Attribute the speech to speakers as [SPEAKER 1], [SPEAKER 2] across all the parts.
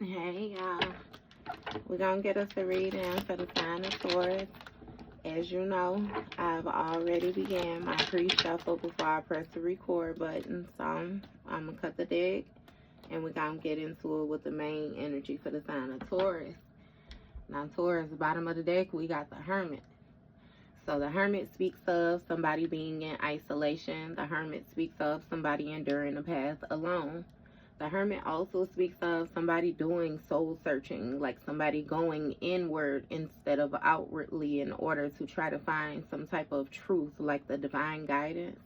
[SPEAKER 1] Hey y'all, we're gonna get us a reading for the sign of Taurus. As you know, I've already began my pre-shuffle before I press the record button, so I'm gonna cut the deck and we're gonna get into it with the main energy for the sign of Taurus. Now Taurus, bottom of the deck, we got the Hermit. So the Hermit speaks of somebody being in isolation. The Hermit speaks of somebody enduring the path alone. The Hermit also speaks of somebody doing soul searching, like somebody going inward instead of outwardly in order to try to find some type of truth, like the divine guidance.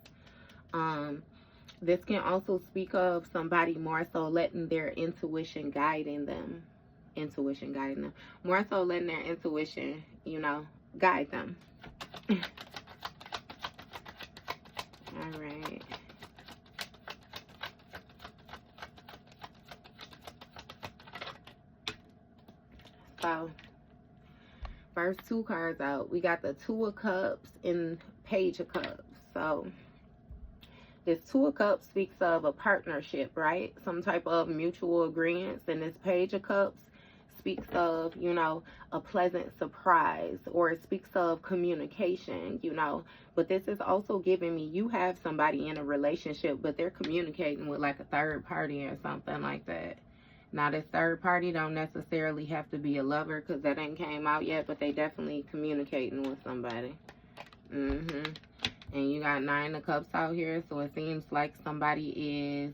[SPEAKER 1] This can also speak of somebody more so letting their intuition guiding them. Intuition guiding them. More so letting their intuition, guide them. All right. So, first two cards out, we got the Two of Cups and Page of Cups. So, this Two of Cups speaks of a partnership, right? Some type of mutual agreements. And this Page of Cups speaks of, a pleasant surprise, or it speaks of communication, But this is also giving me, you have somebody in a relationship, but they're communicating with like a third party or something like that. Now, this third party don't necessarily have to be a lover because that ain't came out yet, but they definitely communicating with somebody. And you got Nine of Cups out here, so it seems like somebody is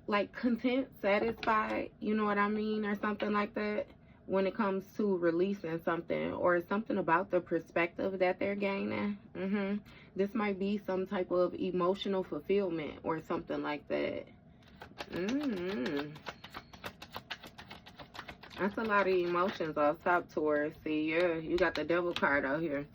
[SPEAKER 1] like content, satisfied, you know what I mean, or something like that when it comes to releasing something, or something about the perspective that they're gaining. This might be some type of emotional fulfillment or something like that. That's a lot of emotions off top, Taurus. See, yeah, you got the Devil card out here.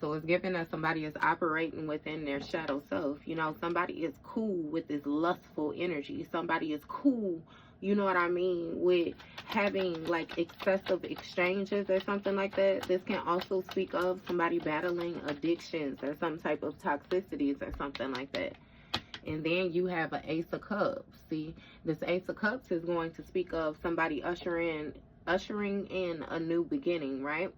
[SPEAKER 1] So it's giving that somebody is operating within their shadow self. Somebody is cool with this lustful energy. Somebody is cool, you know what I mean, with having like excessive exchanges or something like that. This can also speak of somebody battling addictions or some type of toxicities or something like that. And then you have an Ace of Cups. See, this Ace of Cups is going to speak of somebody ushering in a new beginning, right?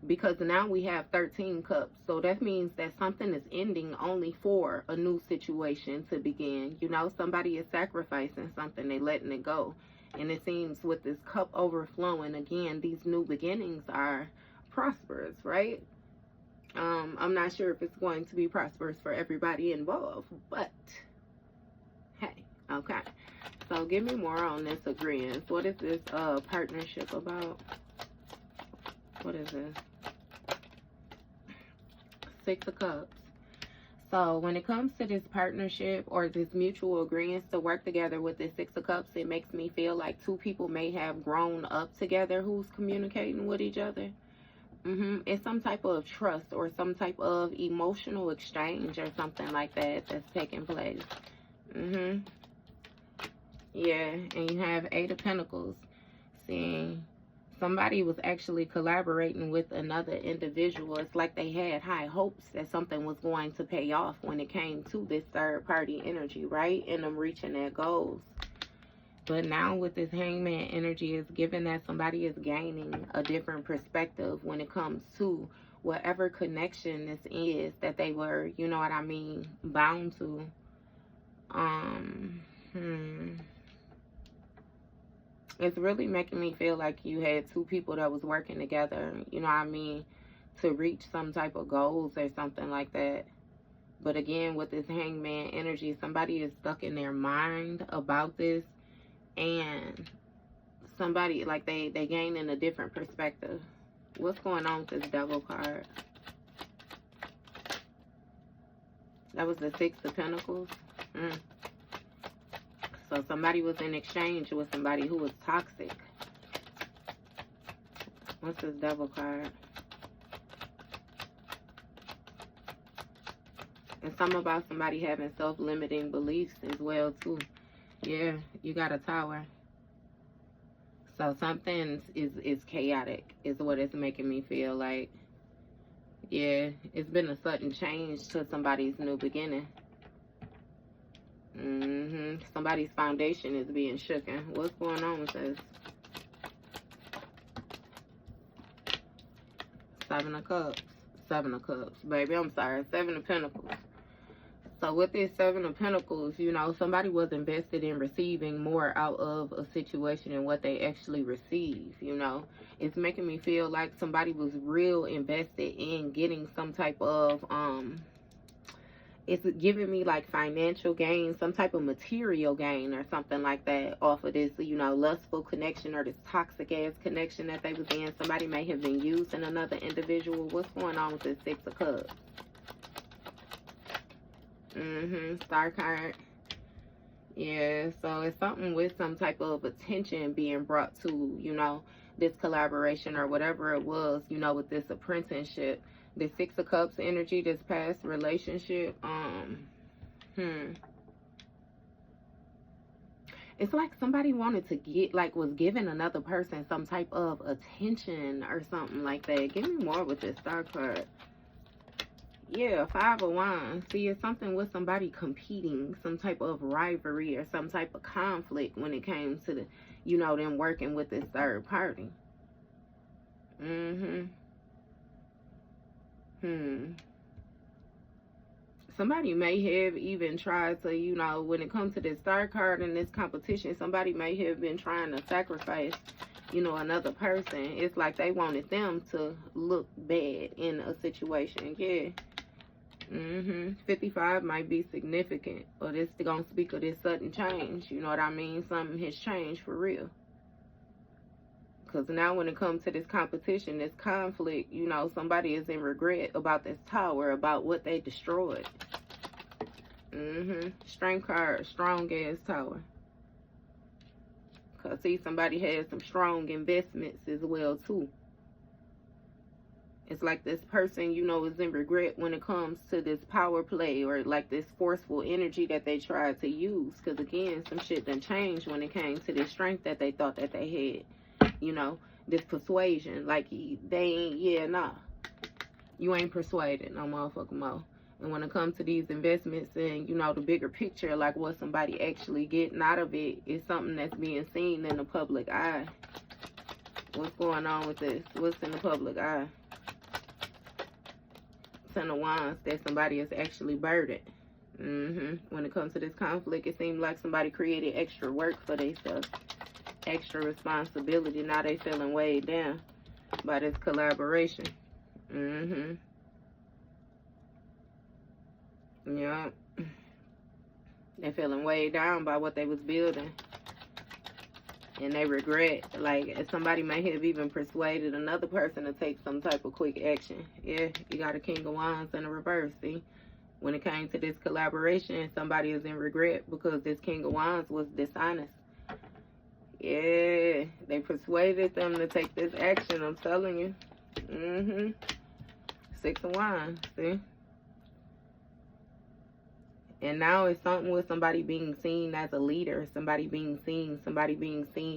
[SPEAKER 1] Because now we have 13 cups. So that means that something is ending only for a new situation to begin. Somebody is sacrificing something, they letting it go. And it seems with this cup overflowing, again, these new beginnings are prosperous, right? I'm not sure if it's going to be prosperous for everybody involved, but hey, okay. So give me more on this agreement. What is this partnership about? What is this? Six of Cups. So when it comes to this partnership or this mutual agreement to work together with this Six of Cups, it makes me feel like two people may have grown up together who's communicating with each other. It's some type of trust or some type of emotional exchange or something like that that's taking place. Yeah, and you have Eight of Pentacles. See, somebody was actually collaborating with another individual. It's like they had high hopes that something was going to pay off when it came to this third party energy, right? And them reaching their goals. But now with this Hangman energy, is given that somebody is gaining a different perspective when it comes to whatever connection this is that they were, you know what I mean, bound to. It's really making me feel like you had two people that was working together, you know what I mean, to reach some type of goals or something like that. But again, with this Hangman energy, somebody is stuck in their mind about this. And somebody, like, they gain in a different perspective. What's going on with this Devil card? That was the Six of Pentacles. So somebody was in exchange with somebody who was toxic. What's this Devil card? And something about somebody having self-limiting beliefs as well, too. Yeah, you got a Tower. So something is chaotic, is what it's making me feel like. Yeah, it's been a sudden change to somebody's new beginning. Somebody's foundation is being shooken. What's going on with this? Seven of Cups. Seven of Cups, baby. I'm sorry. Seven of Pentacles. So with this Seven of Pentacles, you know, somebody was invested in receiving more out of a situation than what they actually receive, you know. It's making me feel like somebody was real invested in getting some type of, it's giving me like financial gain, some type of material gain or something like that off of this, you know, lustful connection or this toxic ass connection that they was in. Somebody may have been using another individual. What's going on with this Six of Cups? Star card. Yeah, so it's something with some type of attention being brought to, you know, this collaboration or whatever it was, you know, with this apprenticeship. The Six of Cups energy, this past relationship, it's like somebody wanted to get, like, was giving another person some type of attention or something like that. Give me more with this Star card. Yeah, Five of Wands. See, it's something with somebody competing, some type of rivalry or some type of conflict when it came to the, you know, them working with this third party. Somebody may have even tried to, you know, when it comes to this Star card in this competition, somebody may have been trying to sacrifice, you know, another person. It's like they wanted them to look bad in a situation. Yeah. 55 might be significant, but it's gonna speak of this sudden change. You know what I mean? Something has changed for real. Because now when it comes to this competition, this conflict, you know, somebody is in regret about this tower, about what they destroyed. Strength card, strong ass tower. Because see, somebody has some strong investments as well too. It's like this person, you know, is in regret when it comes to this power play or like this forceful energy that they tried to use. Because again, some shit done changed when it came to this strength that they thought that they had. You know, this persuasion. Like, they ain't, yeah, nah. You ain't persuaded no motherfucking more. And when it comes to these investments and, you know, the bigger picture, like what somebody actually getting out of it is something that's being seen in the public eye. What's going on with this? What's in the public eye? Ten of Wands, that somebody is actually burdened. When it comes to this conflict, it seems like somebody created extra work for themselves, extra responsibility. Now they feeling weighed down by this collaboration. Yeah, they're feeling weighed down by what they was building. And they regret, like, somebody may have even persuaded another person to take some type of quick action. Yeah, you got a King of Wands in the reverse, see? When it came to this collaboration, somebody is in regret because this King of Wands was dishonest. Yeah, they persuaded them to take this action, I'm telling you. Six of Wands, see? And now it's something with somebody being seen as a leader, somebody being seen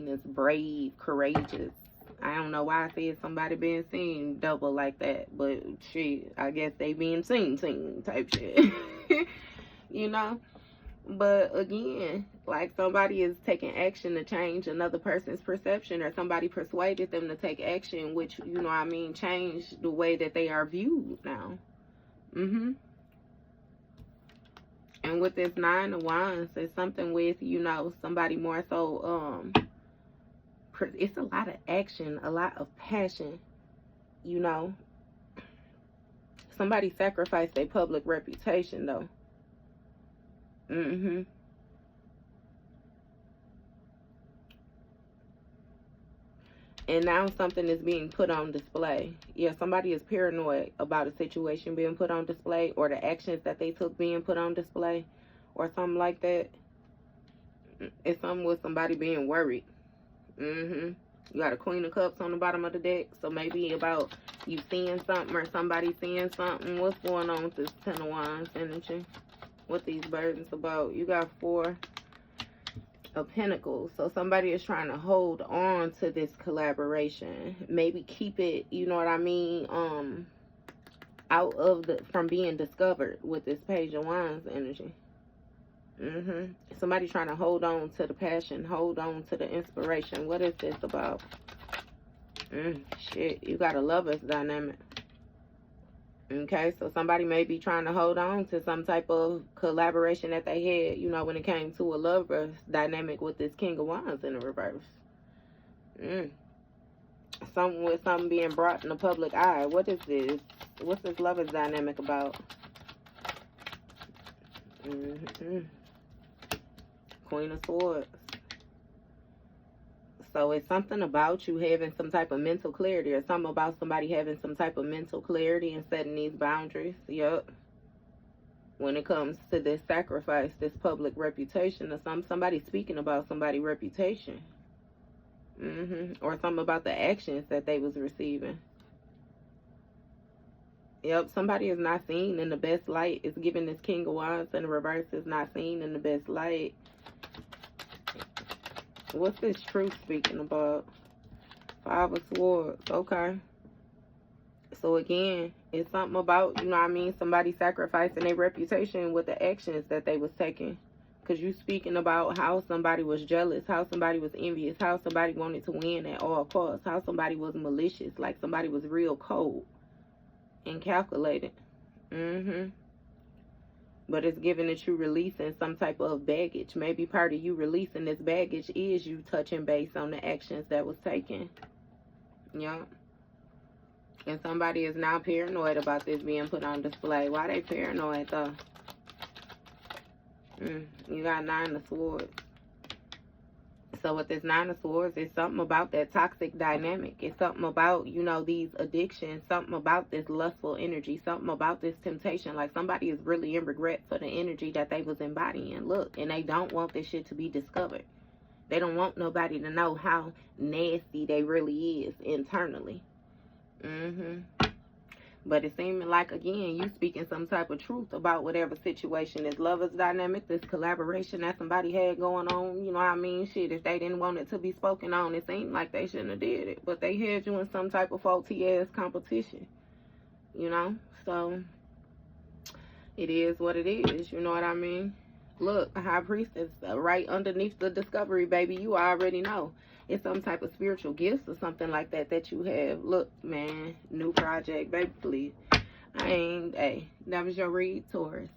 [SPEAKER 1] as brave, courageous. I don't know why I said somebody being seen double like that, but shit, I guess they being seen type shit. You know? But again, like somebody is taking action to change another person's perception, or somebody persuaded them to take action, which, you know what I mean, changed the way that they are viewed now. And with this Nine of Wands, it's something with, you know, somebody more so, it's a lot of action, a lot of passion, you know. Somebody sacrificed their public reputation, though. And now something is being put on display. Yeah, somebody is paranoid about a situation being put on display, or the actions that they took being put on display, or something like that. It's something with somebody being worried. You got a Queen of Cups on the bottom of the deck, so maybe about you seeing something or somebody seeing something. What's going on with this Ten of Wands energy? What these burdens about? You got Four of Pentacles. So somebody is trying to hold on to this collaboration, maybe keep it, you know what I mean, out of from being discovered with this Page of Wands energy. Somebody trying to hold on to the passion, hold on to the inspiration. What is this about? Shit, you got a Lover's dynamic. Okay, so somebody may be trying to hold on to some type of collaboration that they had, you know, when it came to a lover dynamic with this King of Wands in the reverse. Something with something being brought in the public eye. What is this? What's this lover's dynamic about? Queen of Swords. So it's something about you having some type of mental clarity, or something about somebody having some type of mental clarity and setting these boundaries. Yup. When it comes to this sacrifice, this public reputation, or somebody speaking about somebody's reputation. Or something about the actions that they was receiving. Yep, somebody is not seen in the best light. It's giving this King of Wands in the reverse is not seen in the best light. What's this truth speaking about? Five of Swords. Okay. So again, it's something about, you know what I mean, somebody sacrificing their reputation with the actions that they was taking. Because you speaking about how somebody was jealous, how somebody was envious, how somebody wanted to win at all costs, how somebody was malicious, like somebody was real cold and calculated. But it's giving that you releasing some type of baggage. Maybe part of you releasing this baggage is you touching base on the actions that was taken. Yeah. And somebody is now paranoid about this being put on display. Why they paranoid though? You got Nine of Swords. So with this Nine of Swords, it's something about that toxic dynamic. It's something about, you know, these addictions. Something about this lustful energy. Something about this temptation. Like somebody is really in regret for the energy that they was embodying. Look, and they don't want this shit to be discovered. They don't want nobody to know how nasty they really is internally. But it seemed like, again, you speaking some type of truth about whatever situation is lovers dynamic, this collaboration that somebody had going on. You know what I mean? Shit, if they didn't want it to be spoken on, it seemed like they shouldn't have did it. But they had you in some type of faulty-ass competition. You know? So, it is what it is. You know what I mean? Look, a High Priestess right underneath the discovery, baby. You already know. It's some type of spiritual gifts or something like that that you have. Look, man, new project, baby, please. Hey, that was your read, Taurus.